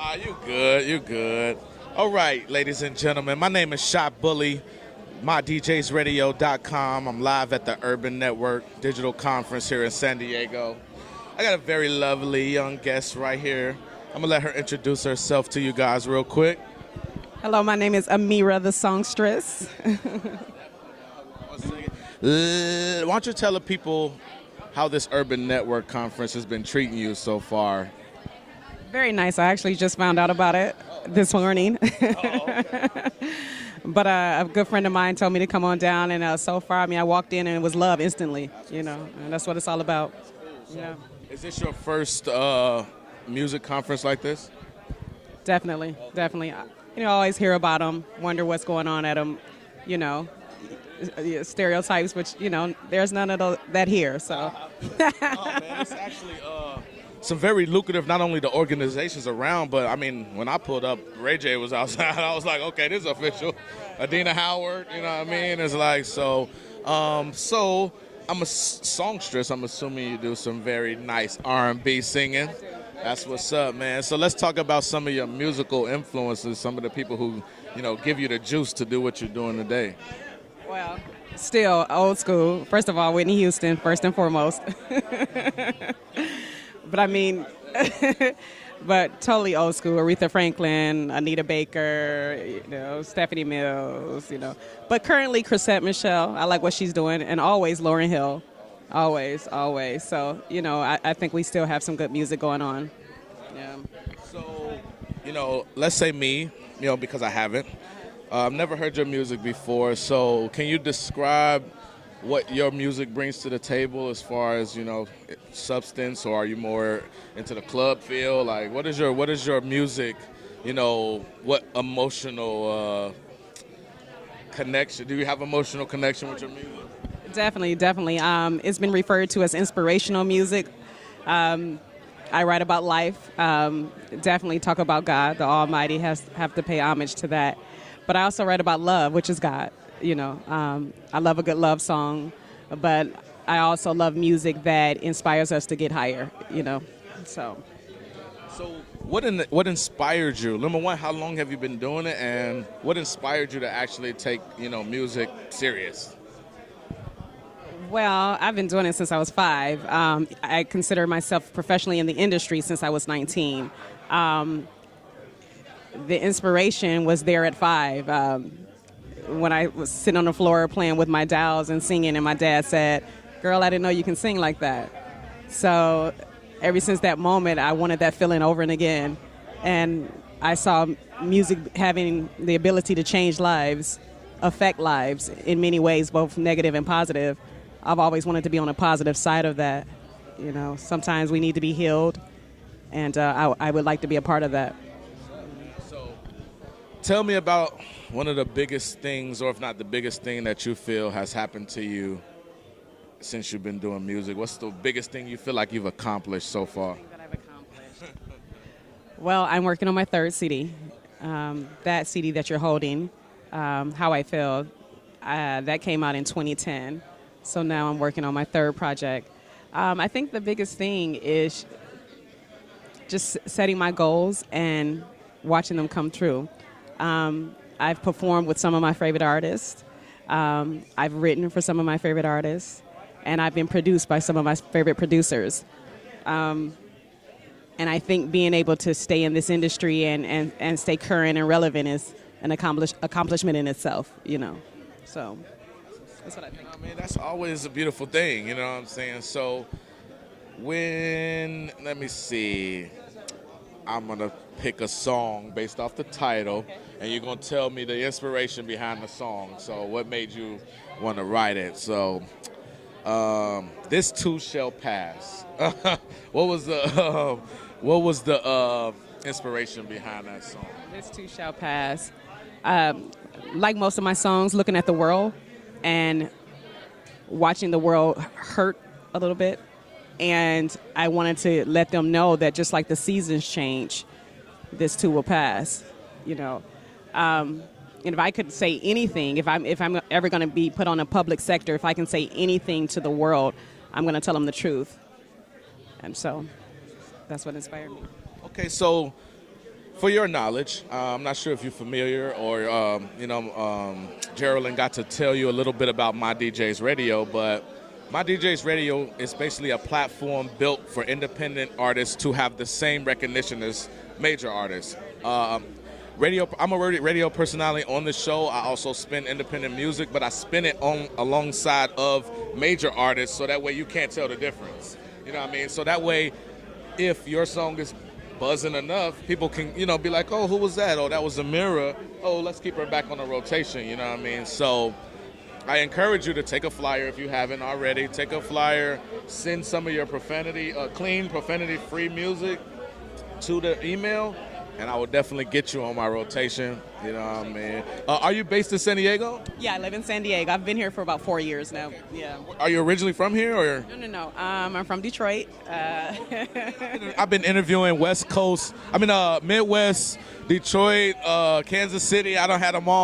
Ah, you good, you good. All right, ladies and gentlemen, my name is Shot Bully, mydjsradio.com. I'm live at the Urban Network Digital Conference here in San Diego. I got a very lovely young guest right here. I'm going to let her introduce herself to you guys real quick. Hello, my name is Ameerah The Songstress. Why don't you tell the people how this Urban Network Conference has been treating you so far? Very nice. I actually just found out about it this morning. But a good friend of mine told me to come on down, and so far, I mean, I walked in and it was love instantly, you know, and that's what it's all about. Yeah. Is this your first music conference like this? Definitely. You know, I always hear about them, wonder what's going on at them, you know, stereotypes, which, you know, there's none of that here, so. Oh, man, it's actually some very lucrative, not only the organizations around, but, I mean, when I pulled up, Ray J was outside, I was like, okay, this is official. Adina Howard, you know what I mean? It's like, so I'm a songstress. I'm assuming you do some very nice R&B singing. That's what's up, man. So let's talk about some of your musical influences, some of the people who, you know, give you the juice to do what you're doing today. Well, still old school. First of all, Whitney Houston, first and foremost. But I mean, but totally old school. Aretha Franklin, Anita Baker, you know, Stephanie Mills, you know. But currently, Chrisette Michele. I like what she's doing, and always Lauryn Hill, always. So you know, I think we still have some good music going on. Yeah. So, you know, let's say me, you know, because I haven't. I've never heard your music before. So, can you describe what your music brings to the table as far as, you know, substance, or are you more into the club feel? Like, what is your music, you know, what emotional connection? Do you have emotional connection with your music? Definitely. It's been referred to as inspirational music. I write about life. Definitely talk about God. The Almighty have to pay homage to that. But I also write about love, which is God. You know, I love a good love song, but I also love music that inspires us to get higher, you know, so. So what inspired you? Number one, how long have you been doing it, and what inspired you to actually take, you know, music serious? Well, I've been doing it since I was 5. I consider myself professionally in the industry since I was 19. The inspiration was there at 5. When I was sitting on the floor playing with my dolls and singing, and my dad said, "Girl, I didn't know you can sing like that." So ever since that moment, I wanted that feeling over and again. And I saw music having the ability to change lives, affect lives in many ways, both negative and positive. I've always wanted to be on a positive side of that. You know, sometimes we need to be healed, and I would like to be a part of that. So tell me about one of the biggest things, or if not the biggest thing, that you feel has happened to you since you've been doing music. What's the biggest thing you feel like you've accomplished so far? That I've accomplished. Well, I'm working on my 3rd CD. That CD that you're holding, How I Feel, that came out in 2010. So now I'm working on my 3rd project. I think the biggest thing is just setting my goals and watching them come true. I've performed with some of my favorite artists. I've written for some of my favorite artists. And I've been produced by some of my favorite producers. And I think being able to stay in this industry and stay current and relevant is an accomplishment in itself, you know. So that's what I think. I mean, that's always a beautiful thing, you know what I'm saying? So let me see, I'm going to pick a song based off the title, and you're going to tell me the inspiration behind the song. So what made you want to write it? So This Too Shall Pass. What was the inspiration behind that song? This Too Shall Pass. Like most of my songs, looking at the world and watching the world hurt a little bit. And I wanted to let them know that just like the seasons change, this too will pass, you know. And if I could say anything, if I'm ever going to be put on a public sector, if I can say anything to the world, I'm going to tell them the truth. And so that's what inspired me. Okay, so For your knowledge, I'm not sure if you're familiar or, Geraldine got to tell you a little bit about My DJs Radio, but My DJs Radio is basically a platform built for independent artists to have the same recognition as major artists. I'm a radio personality on the show. I also spin independent music, but I spin it alongside of major artists, so that way you can't tell the difference. You know what I mean? So that way, if your song is buzzing enough, people can, be like, oh, who was that? Oh, that was Ameerah. Oh, let's keep her back on the rotation, you know what I mean? So I encourage you to take a flyer if you haven't already. Take a flyer, send some of your clean, profanity-free music to the email, and I will definitely get you on my rotation, you know what I mean? Are you based in San Diego? Yeah, I live in San Diego. I've been here for about 4 years now. Yeah. Are you originally from here, or? No. I'm from Detroit. I've been interviewing Midwest, Detroit, Kansas City. I done had them all.